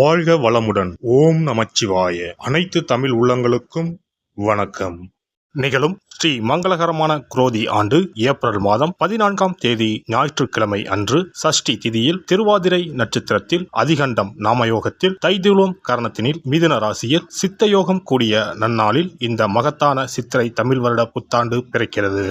வாழ்க வளமுடன். ஓம் நமச்சிவாய. அனைத்து தமிழ் உள்ளங்களுக்கும் வணக்கம். நிகழும் ஸ்ரீ மங்களகரமான குரோதி ஆண்டு ஏப்ரல் மாதம் 14ஆம் தேதி ஞாயிற்றுக்கிழமை அன்று சஷ்டி திதியில் திருவாதிரை நட்சத்திரத்தில் அதிகண்டம் நாமயோகத்தில் தைதுளம் கரணத்தினில் மிதுன ராசியில் சித்தயோகம் கூடிய நன்னாளில் இந்த மகத்தான சித்திரை தமிழ் வருட புத்தாண்டு பிறக்கிறது.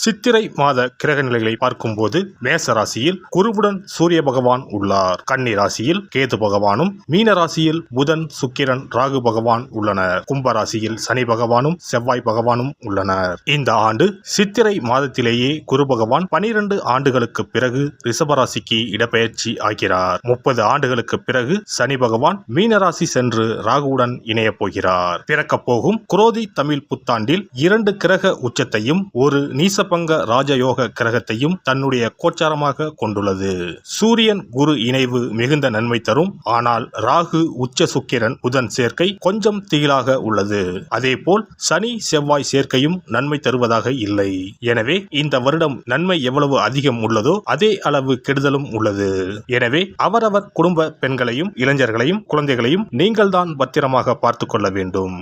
சித்திரை மாத கிரக நிலைகளை பார்க்கும்போது மேச ராசியில் குருவுடன் சூரிய பகவான் உள்ளார். கன்னி ராசியில் கேது பகவானும், மீன ராசியில் புதன், சுக்கிரன், ராகு பகவான் உள்ளனர். கும்ப ராசியில் சனி பகவானும் செவ்வாய் பகவானும் உள்ளனர். இந்த ஆண்டு சித்திரை மாதத்திலேயே குரு பகவான் 12 ஆண்டுகளுக்கு பிறகு ரிஷபராசிக்கு இடப்பெயர்ச்சி ஆகிறார். 30 ஆண்டுகளுக்கு பிறகு சனி பகவான் மீனராசி சென்று ராகுவுடன் இணைய போகிறார். பிறக்க போகும் குரோதி தமிழ் புத்தாண்டில் 2 கிரக உச்சத்தையும் ஒரு நீசபங்க ராஜயோக கிரகத்தையும் தன்னுடைய கோச்சாரமாக கொண்டுள்ளது. சூரியன் குரு இணைவு மிகுந்த நன்மை தரும். ஆனால் ராகு, உச்ச சுக்கிரன், புதன் சேர்க்கை கொஞ்சம் திகிலாக உள்ளது. அதேபோல் சனி செவ்வாய் சேர்க்கையும் நன்மை தருவதாக இல்லை. எனவே இந்த வருடம் நன்மை எவ்வளவு அதிகம் உள்ளதோ அதே அளவு கெடுதலும் உள்ளது. எனவே அவரவர் குடும்ப பெண்களையும் இளைஞர்களையும் குழந்தைகளையும் நீங்கள்தான் பத்திரமாக பார்த்துக் கொள்ள வேண்டும்.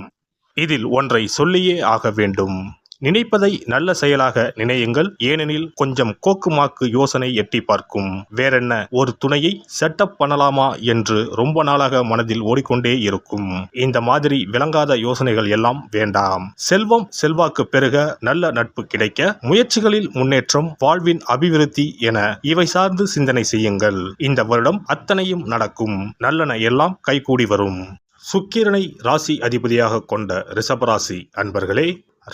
இதில் ஒன்றை சொல்லியே ஆக வேண்டும். நினைப்பதை நல்ல செயலாக நினையுங்கள். ஏனெனில் கொஞ்சம் கோக்குமாக்கு யோசனை எட்டி பார்க்கும். வேறென்ன, ஒரு துணையை செட்டப் பண்ணலாமா என்று ரொம்ப நாளாக மனதில் ஓடிக்கொண்டே இருக்கும். இந்த மாதிரி விளங்காத யோசனைகள் எல்லாம் வேண்டாம். செல்வம் செல்வாக்கு பெருக, நல்ல நட்பு கிடைக்க, முயற்சிகளில் முன்னேற்றம், வாழ்வின் அபிவிருத்தி என இவை சார்ந்து சிந்தனை செய்யுங்கள். இந்த வருடம் அத்தனையும் நடக்கும். நல்லன எல்லாம் கைகூடி வரும். சுக்கிரனை ராசி அதிபதியாக கொண்ட ரிஷபராசி அன்பர்களே,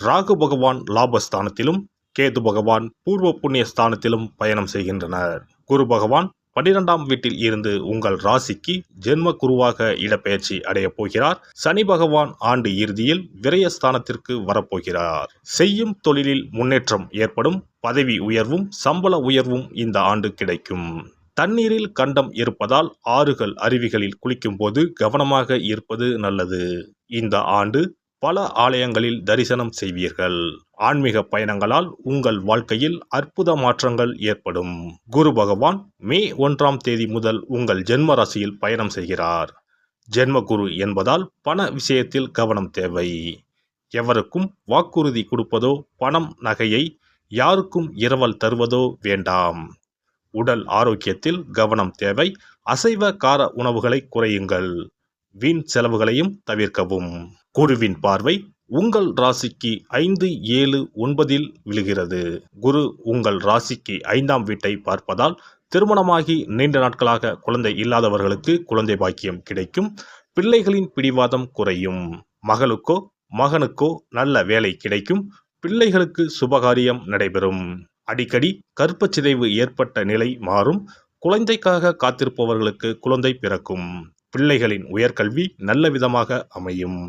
ராகு பகவான் லாபஸ்தானத்திலும் கேது பகவான் பூர்வ புண்ணிய ஸ்தானத்திலும் பயணம் செய்கின்றனர். குரு பகவான் 12ஆம் வீட்டில் இருந்து உங்கள் ராசிக்கு ஜென்ம குருவாக இடப்பெயர்ச்சி அடைய போகிறார். சனி பகவான் ஆண்டு இறுதியில் விரயஸ்தானத்திற்கு வரப்போகிறார். செய்யும் தொழிலில் முன்னேற்றம் ஏற்படும். பதவி உயர்வும் சம்பள உயர்வும் இந்த ஆண்டு கிடைக்கும். தண்ணீரில் கண்டம் இருப்பதால் ஆறுகள் அருவிகளில் குளிக்கும் போது கவனமாக இருப்பது நல்லது. இந்த ஆண்டு பல ஆலயங்களில் தரிசனம் செய்வீர்கள். ஆன்மீக பயணங்களால் உங்கள் வாழ்க்கையில் அற்புத மாற்றங்கள் ஏற்படும். குரு பகவான் மே 1ஆம் தேதி முதல் உங்கள் ஜென்ம ராசியில் பயணம் செய்கிறார். ஜென்ம குரு என்பதால் பண விஷயத்தில் கவனம் தேவை. எவருக்கும் வாக்குறுதி கொடுப்பதோ பணம் நகையை யாருக்கும் இரவல் தருவதோ வேண்டாம். உடல் ஆரோக்கியத்தில் கவனம் தேவை. அசைவ கார உணவுகளை குறையுங்கள். வீண் செலவுகளையும் தவிர்க்கவும். குருவின் பார்வை உங்கள் ராசிக்கு 5, 7, 9இல் விழுகிறது. குரு உங்கள் ராசிக்கு 5ஆம் வீட்டை பார்ப்பதால் திருமணமாகி நீண்ட நாட்களாக குழந்தை இல்லாதவர்களுக்கு குழந்தை பாக்கியம் கிடைக்கும். பிள்ளைகளின் பிடிவாதம் குறையும். மகளுக்கோ மகனுக்கோ நல்ல வேலை கிடைக்கும். பிள்ளைகளுக்கு சுபகாரியம் நடைபெறும். அடிக்கடி கர்ப்பச்சிதைவு ஏற்பட்ட நிலை மாறும். குழந்தைக்காக காத்திருப்பவர்களுக்கு குழந்தை பிறக்கும். பிள்ளைகளின் உயர்கல்வி நல்ல விதமாக அமையும்.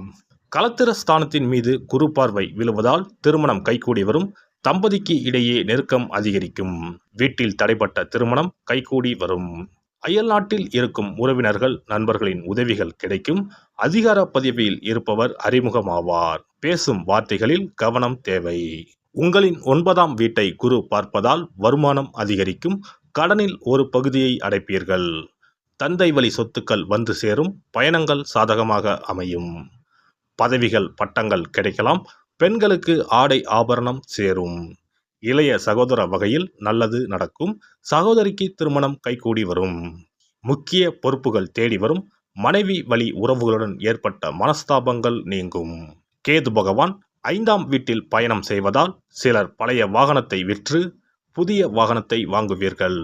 களத்திர ஸ்தானத்தின் மீது குரு பார்வை விழுவதால் திருமணம் கைகூடி வரும். தம்பதிக்கு இடையே நெருக்கம் அதிகரிக்கும். வீட்டில் தடைப்பட்ட திருமணம் கைகூடி வரும். அயல் நாட்டில் இருக்கும் உறவினர்கள் நண்பர்களின் உதவிகள் கிடைக்கும். அதிகார பதவியில் இருப்பவர் அறிமுகமாவார். பேசும் வார்த்தைகளில் கவனம் தேவை. உங்களின் 9ஆம் வீட்டை குரு பார்ப்பதால் வருமானம் அதிகரிக்கும். கடனில் ஒரு பகுதியை அடைப்பீர்கள். தந்தை வழி சொத்துக்கள் வந்து சேரும். பயணங்கள் சாதகமாக அமையும். பதவிகள் பட்டங்கள் கிடைக்கலாம். பெண்களுக்கு ஆடை ஆபரணம் சேரும். இளைய சகோதர வகையில் நல்லது நடக்கும். சகோதரிக்கு திருமணம் கைகூடி வரும். முக்கிய பொறுப்புகள் தேடி வரும். மனைவி வழி உறவுகளுடன் ஏற்பட்ட மனஸ்தாபங்கள் நீங்கும். கேது பகவான் 5ஆம் வீட்டில் பயணம் செய்வதால் சிலர் பழைய வாகனத்தை விற்று புதிய வாகனத்தை வாங்குவீர்கள்.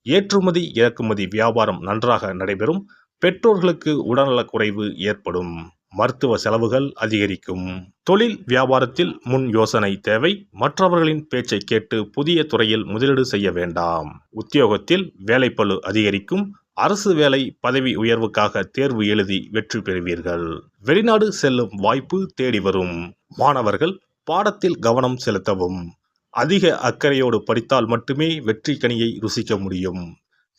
ஏற்றுமதி இறக்குமதி வியாபாரம் நன்றாக நடைபெறும். பெற்றோர்களுக்கு உடல்நலக் குறைவு ஏற்படும். மருத்துவ செலவுகள் அதிகரிக்கும். தொழில் வியாபாரத்தில் முன் யோசனை தேவை. மற்றவர்களின் பேச்சை கேட்டு புதிய துறையில் முதலீடு செய்ய வேண்டாம். உத்தியோகத்தில் வேலைப்பளு அதிகரிக்கும். அரசு வேலை பதவி உயர்வுக்காக தேர்வு எழுதி வெற்றி பெறுவீர்கள். வெளிநாடு செல்லும் வாய்ப்பு தேடி வரும். மாணவர்கள் பாடத்தில் கவனம் செலுத்தவும். அதிக அக்கறையோடு படித்தால் மட்டுமே வெற்றி கனியை ருசிக்க முடியும்.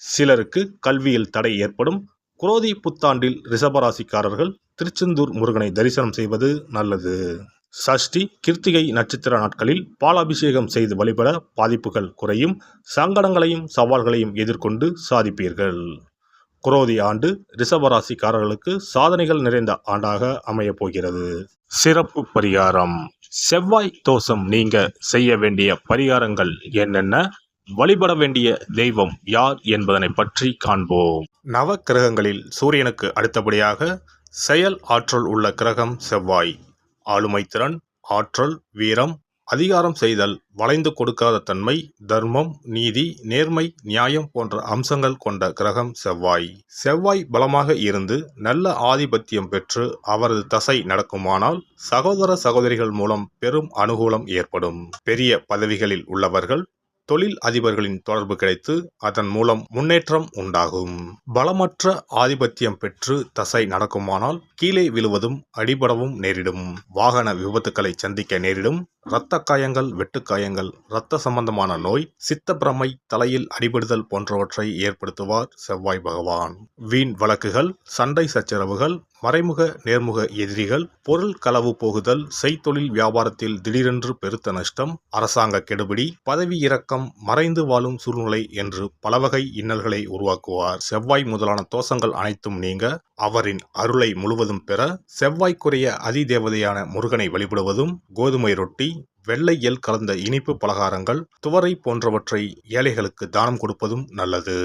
சிலருக்கு கல்வியில் தடை ஏற்படும். குரோதி புத்தாண்டில் ரிஷபராசிக்காரர்கள் திருச்செந்தூர் முருகனை தரிசனம் செய்வது நல்லது. சஷ்டி கிருத்திகை நட்சத்திர நாட்களில் பாலாபிஷேகம் செய்து வழிபட பாதிப்புகள் குறையும். சங்கடங்களையும் சவால்களையும் எதிர்கொண்டு சாதிப்பீர்கள். குரோதி ஆண்டு ரிஷபராசிக்காரர்களுக்கு சாதனைகள் நிறைந்த ஆண்டாக அமையப் போகிறது. சிறப்பு பரிகாரம். செவ்வாய் தோஷம் நீங்க செய்ய வேண்டிய பரிகாரங்கள் என்னென்ன, வழிபட வேண்டிய தெய்வம் யார் என்பதனை பற்றி காண்போம். நவ கிரகங்களில் சூரியனுக்கு அடுத்தபடியாக செயல் ஆற்றல் உள்ள கிரகம் செவ்வாய். ஆளுமை திறன், ஆற்றல், வீரம், அதிகாரம் செய்தல், வளைந்து கொடுக்காத தன்மை, தர்மம், நீதி, நேர்மை, நியாயம் போன்ற அம்சங்கள் கொண்ட கிரகம் செவ்வாய். செவ்வாய் பலமாக இருந்து நல்ல ஆதிபத்தியம் பெற்று அவரது தசை நடக்குமானால் சகோதர சகோதரிகள் மூலம் பெரும் அனுகூலம் ஏற்படும். பெரிய பதவிகளில் உள்ளவர்கள், தொழில் அதிபர்களின் தொடர்பு கிடைத்து அதன் மூலம் முன்னேற்றம் உண்டாகும். பலமற்ற ஆதிபத்தியம் பெற்று தசை நடக்குமானால் கீழே விழுவதும் அடிபடவும் நேரிடும். வாகன விபத்துக்களை சந்திக்க நேரிடும். இரத்த காயங்கள், வெட்டுக்காயங்கள், இரத்த சம்பந்தமான நோய், சித்தப்பிரமை, தலையில் அடிபடுதல் போன்றவற்றை ஏற்படுத்துவார் செவ்வாய் பகவான். வீண் வழக்குகள், சண்டை சச்சரவுகள், மறைமுக நேர்முக எதிரிகள், பொருள் களவு போகுதல், செய்தொழில் வியாபாரத்தில் திடீரென்று பெருத்த நஷ்டம், அரசாங்க கெடுபிடி, பதவி இறக்கம், மறைந்து வாழும் சூழ்நிலை என்று பலவகை இன்னல்களை உருவாக்குவார். செவ்வாய் முதலான தோஷங்கள் அனைத்தும் நீங்க அவரின் அருளை முழுவதும் பெற செவ்வாய்க்குரிய அதிதேவதையான முருகனை வழிபடுவதும், கோதுமை ரொட்டி, வெள்ளை எள் கலந்த இனிப்பு பலகாரங்கள், துவரை போன்றவற்றை ஏழைகளுக்கு தானம் கொடுப்பதும் நல்லது.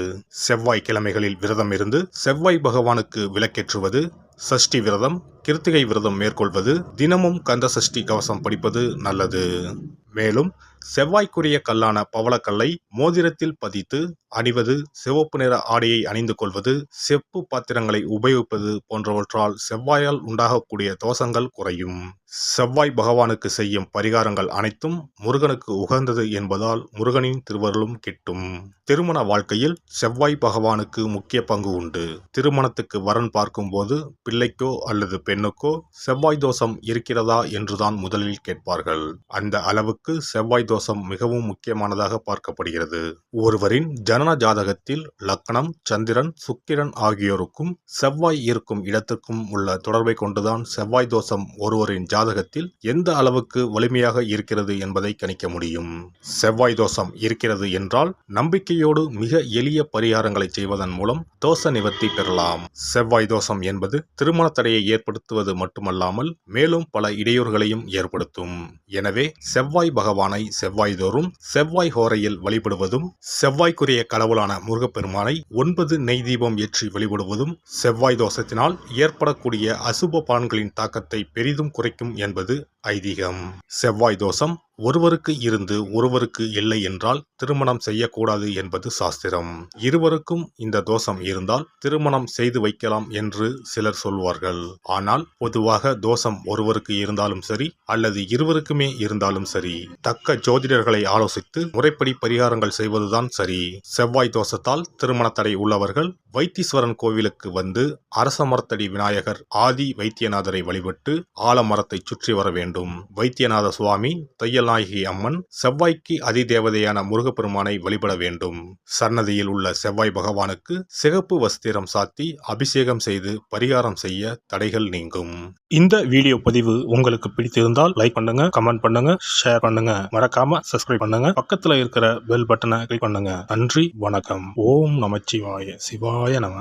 செவ்வாய் கிழமைகளில் விரதம் இருந்து செவ்வாய் பகவானுக்கு விளக்கேற்றுவது, சஷ்டி விரதம், கிருத்திகை விரதம் மேற்கொள்வது, தினமும் கந்த சஷ்டி கவசம் படிப்பது நல்லது. மேலும் செவ்வாய்க்குரிய கல்லான பவளக்கல்லை மோதிரத்தில் பதித்து அணிவது, சிவப்பு நிற ஆடையை அணிந்து கொள்வது, செப்பு பாத்திரங்களை உபயோகிப்பது போன்றவற்றால் செவ்வாயால் உண்டாகக்கூடிய தோஷங்கள் குறையும். செவ்வாய் பகவானுக்கு செய்யும் பரிகாரங்கள் அனைத்தும் முருகனுக்கு உகந்தது என்பதால் முருகனின் திருவருளும் கிட்டும். திருமண வாழ்க்கையில் செவ்வாய் பகவானுக்கு முக்கிய பங்கு உண்டு. திருமணத்துக்கு வரன் பார்க்கும்போது பிள்ளைக்கோ அல்லது பெண்ணுக்கோ செவ்வாய் தோஷம் இருக்கிறதா என்றுதான் முதலில் கேட்பார்கள். அந்த அளவுக்கு செவ்வாய் தோஷம் மிகவும் முக்கியமானதாக பார்க்கப்படுகிறது. ஒருவரின் ஜனன ஜாதகத்தில் லக்னம், சந்திரன், சுக்கிரன் ஆகியோருக்கும் செவ்வாய் இருக்கும் இடத்திற்கும் உள்ள தொடர்பை கொண்டுதான் செவ்வாய் தோஷம் ஒருவரின் ஜாதகத்தில் எந்த அளவுக்கு வலிமையாக இருக்கிறது என்பதை கணிக்க முடியும். செவ்வாய் தோஷம் இருக்கிறது என்றால் நம்பிக்கையோடு மிக எளிய பரிகாரங்களை செய்வதன் மூலம் தோஷ நிவர்த்தி பெறலாம். செவ்வாய் தோஷம் என்பது திருமண தடையை ஏற்படுத்துவது மட்டுமல்லாமல் மேலும் பல இடையூறுகளையும் ஏற்படுத்தும். எனவே செவ்வாய் பகவானை செவ்வாய் தோறும் செவ்வாய் ஹோரையில் வழிபடுவதும், செவ்வாய்க்குரிய கடவுளான முருகப்பெருமானை 9 நெய் தீபம் ஏற்றி வழிபடுவதும் செவ்வாய் தோஷத்தினால் ஏற்படக்கூடிய அசுப பலன்களின் தாக்கத்தை பெரிதும் குறைக்கும் என்பது ஐதீகம். செவ்வாய் தோஷம் ஒருவருக்கு இருந்து ஒருவருக்கு இல்லை என்றால் திருமணம் செய்யக்கூடாது என்பது சாஸ்திரம். இருவருக்கும் இந்த தோஷம் இருந்தால் திருமணம் செய்து வைக்கலாம் என்று சிலர் சொல்வார்கள். ஆனால் பொதுவாக தோஷம் ஒருவருக்கு இருந்தாலும் சரி அல்லது இருவருக்குமே இருந்தாலும் சரி, தக்க ஜோதிடர்களை ஆலோசித்து முறைப்படி பரிகாரங்கள் செய்வதுதான் சரி. செவ்வாய் தோஷத்தால் திருமண தடை உள்ளவர்கள் வைத்தீஸ்வரன் கோவிலுக்கு வந்து அரச மரத்தடி விநாயகர் ஆதி வைத்தியநாதரை வழிபட்டு ஆலமரத்தை சுற்றி வர வேண்டும். வைத்தியநாத சுவாமி, தையல்நாயகி அம்மன், செவ்வாய்க்கு அதிதேவதையான முருகப்பெருமானை வழிபட வேண்டும். சன்னதியில் உள்ள செவ்வாய் பகவானுக்கு சிகப்பு வஸ்திரம் சாத்தி அபிஷேகம் செய்து பரிகாரம் செய்ய தடைகள் நீங்கும். இந்த வீடியோ பதிவு உங்களுக்கு பிடித்திருந்தால் லைக் பண்ணுங்க, கமெண்ட் பண்ணுங்க, ஷேர் பண்ணுங்க, மறக்காம சப்ஸ்கிரைப் பண்ணுங்க, பக்கத்துல இருக்கிற பெல் பட்டனை கிளிக் பண்ணுங்க. நன்றி, வணக்கம். ஓம் நமச்சிவாய. சிவாய நம.